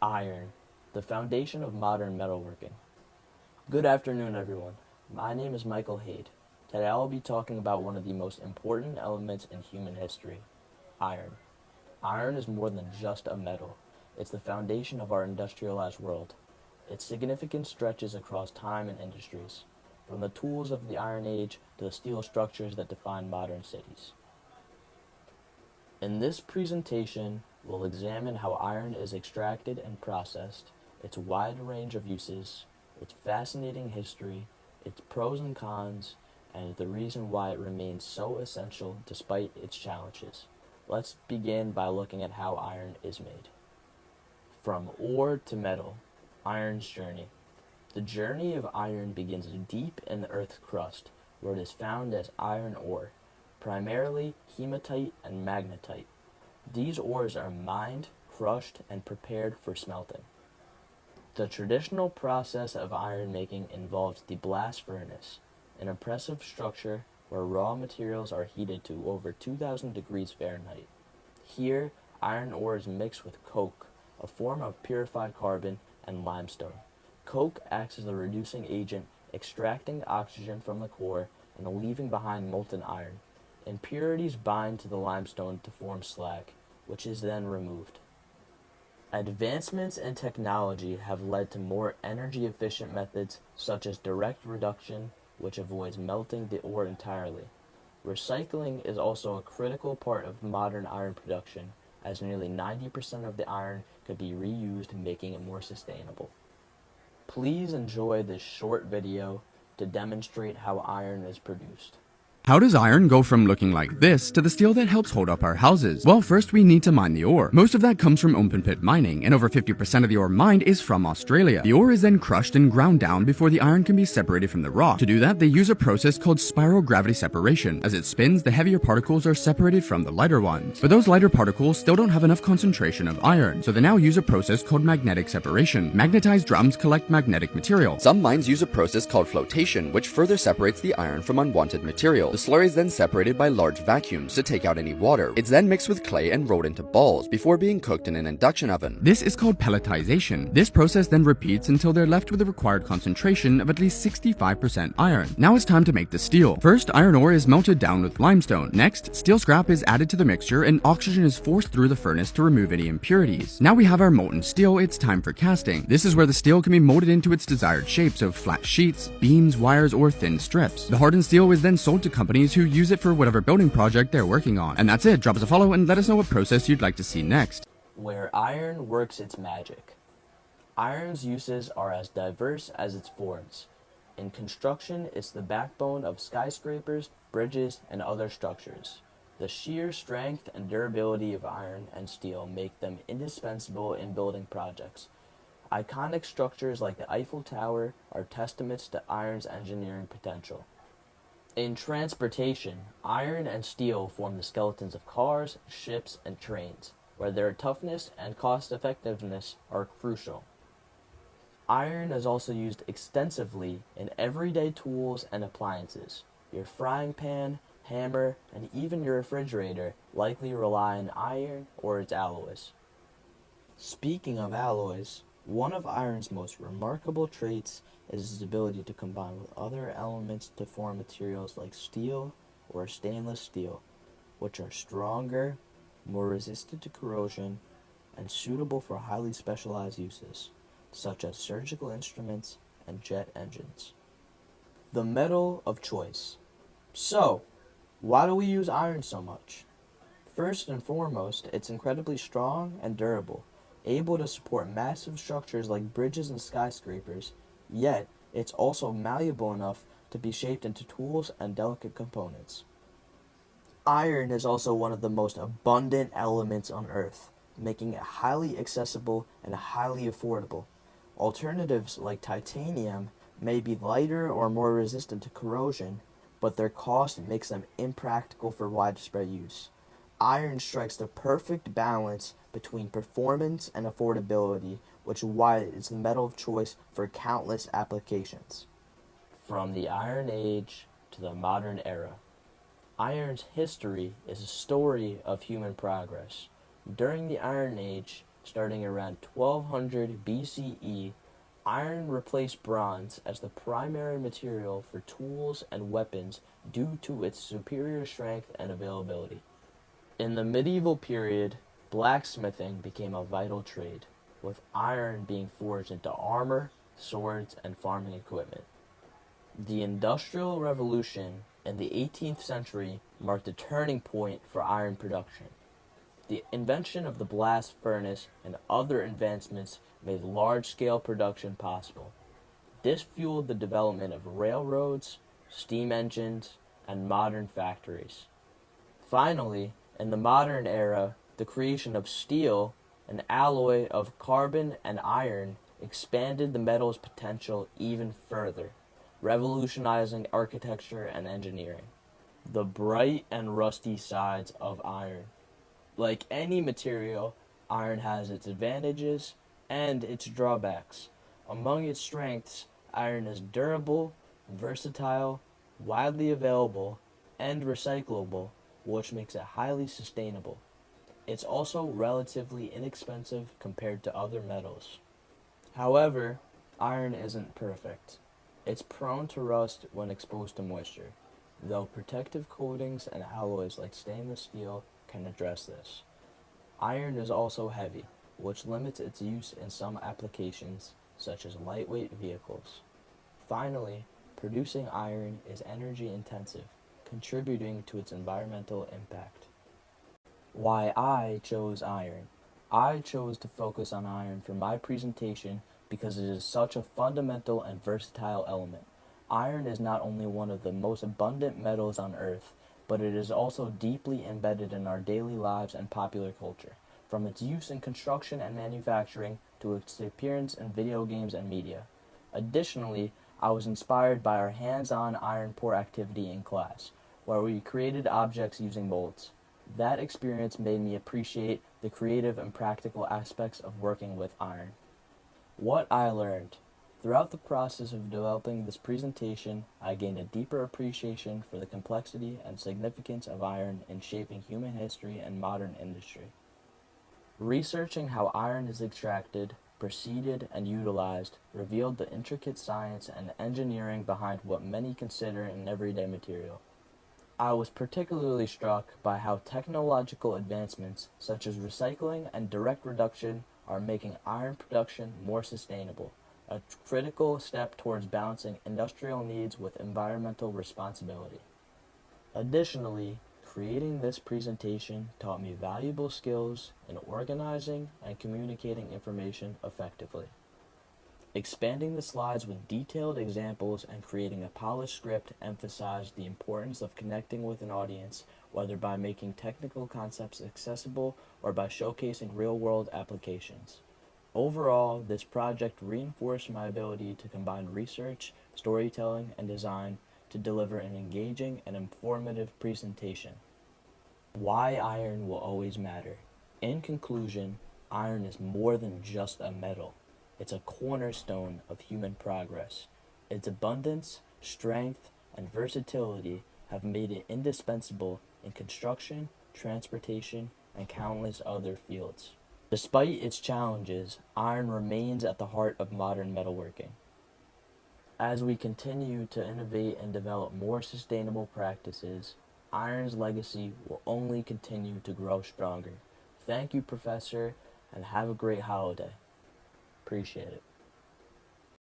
Iron, the foundation of modern metalworking. Good afternoon, everyone. My name is Michael Haidt. Today I will be talking about one of the most important elements in human history, iron. Iron is more than just a metal. It's the foundation of our industrialized world. Its significance stretches across time and industries, from the tools of the Iron Age to the steel structures that define modern cities. In this presentation, we'll examine how iron is extracted and processed, its wide range of uses, its fascinating history, its pros and cons, and the reason why it remains so essential despite its challenges. Let's begin by looking at how iron is made. From ore to metal, iron's journey. The journey of iron begins deep in the Earth's crust, where it is found as iron ore, primarily hematite and magnetite. These ores are mined, crushed, and prepared for smelting. The traditional process of iron making involves the blast furnace, an impressive structure where raw materials are heated to over 2,000 degrees Fahrenheit. Here, iron ore is mixed with coke, a form of purified carbon, and limestone. Coke acts as a reducing agent, extracting oxygen from the core and leaving behind molten iron. Impurities bind to the limestone to form slag, which is then removed. Advancements in technology have led to more energy-efficient methods such as direct reduction, which avoids melting the ore entirely. Recycling is also a critical part of modern iron production, as nearly 90% of the iron could be reused, making it more sustainable. Please enjoy this short video to demonstrate how iron is produced. How does iron go from looking like this to the steel that helps hold up our houses? Well, first we need to mine the ore. Most of that comes from open pit mining, and over 50% of the ore mined is from Australia. The ore is then crushed and ground down before the iron can be separated from the rock. To do that, they use a process called spiral gravity separation. As it spins, the heavier particles are separated from the lighter ones. But those lighter particles still don't have enough concentration of iron, so they now use a process called magnetic separation. Magnetized drums collect magnetic material. Some mines use a process called flotation, which further separates the iron from unwanted material. The slurry is then separated by large vacuums to take out any water. It's then mixed with clay and rolled into balls before being cooked in an induction oven. This is called pelletization. This process then repeats until they're left with a required concentration of at least 65% iron. Now it's time to make the steel. First, iron ore is melted down with limestone. Next, steel scrap is added to the mixture and oxygen is forced through the furnace to remove any impurities. Now we have our molten steel. It's time for casting. This is where the steel can be molded into its desired shapes of flat sheets, beams, wires, or thin strips. The hardened steel is then sold to companies who use it for whatever building project they're working on. And that's it. Drop us a follow and let us know what process you'd like to see next. Where iron works its magic. Iron's uses are as diverse as its forms. In construction, it's the backbone of skyscrapers, bridges, and other structures. The sheer strength and durability of iron and steel make them indispensable in building projects. Iconic structures like the Eiffel Tower are testaments to iron's engineering potential. In transportation, iron and steel form the skeletons of cars, ships, and trains, where their toughness and cost-effectiveness are crucial. Iron is also used extensively in everyday tools and appliances. Your frying pan, hammer, and even your refrigerator likely rely on iron or its alloys. Speaking of alloys, one of iron's most remarkable traits is its ability to combine with other elements to form materials like steel or stainless steel, which are stronger, more resistant to corrosion, and suitable for highly specialized uses, such as surgical instruments and jet engines. The metal of choice. So, why do we use iron so much? First and foremost, it's incredibly strong and durable, able to support massive structures like bridges and skyscrapers, yet it's also malleable enough to be shaped into tools and delicate components. Iron is also one of the most abundant elements on Earth, making it highly accessible and highly affordable. Alternatives like titanium may be lighter or more resistant to corrosion, but their cost makes them impractical for widespread use. Iron strikes the perfect balance between performance and affordability, which is why it's the metal of choice for countless applications. From the Iron Age to the modern era, iron's history is a story of human progress. During the Iron Age, starting around 1200 BCE, iron replaced bronze as the primary material for tools and weapons due to its superior strength and availability. In the medieval period, blacksmithing became a vital trade, with iron being forged into armor, swords, and farming equipment. The Industrial Revolution in the 18th century marked a turning point for iron production. The invention of the blast furnace and other advancements made large-scale production possible. This fueled the development of railroads, steam engines, and modern factories. Finally, in the modern era, the creation of steel, an alloy of carbon and iron, expanded the metal's potential even further, revolutionizing architecture and engineering. The bright and rusty sides of iron. Like any material, iron has its advantages and its drawbacks. Among its strengths, iron is durable, versatile, widely available, and recyclable, which makes it highly sustainable. It's also relatively inexpensive compared to other metals. However, iron isn't perfect. It's prone to rust when exposed to moisture, though protective coatings and alloys like stainless steel can address this. Iron is also heavy, which limits its use in some applications, such as lightweight vehicles. Finally, producing iron is energy intensive, contributing to its environmental impact. Why I chose iron. I chose to focus on iron for my presentation because it is such a fundamental and versatile element. Iron is not only one of the most abundant metals on Earth, but it is also deeply embedded in our daily lives and popular culture, from its use in construction and manufacturing to its appearance in video games and media. Additionally, I was inspired by our hands-on iron pour activity in class, where we created objects using molds. That experience made me appreciate the creative and practical aspects of working with iron. What I learned. Throughout the process of developing this presentation, I gained a deeper appreciation for the complexity and significance of iron in shaping human history and modern industry. Researching how iron is extracted, preceded, and utilized revealed the intricate science and engineering behind what many consider an everyday material. I was particularly struck by how technological advancements such as recycling and direct reduction are making iron production more sustainable, a critical step towards balancing industrial needs with environmental responsibility. Additionally, creating this presentation taught me valuable skills in organizing and communicating information effectively. Expanding the slides with detailed examples and creating a polished script emphasized the importance of connecting with an audience, whether by making technical concepts accessible or by showcasing real-world applications. Overall, this project reinforced my ability to combine research, storytelling, and design to deliver an engaging and informative presentation. Why iron will always matter. In conclusion, iron is more than just a metal. It's a cornerstone of human progress. Its abundance, strength, and versatility have made it indispensable in construction, transportation, and countless other fields. Despite its challenges, iron remains at the heart of modern metalworking. As we continue to innovate and develop more sustainable practices, iron's legacy will only continue to grow stronger. Thank you, Professor, and have a great holiday. Appreciate it.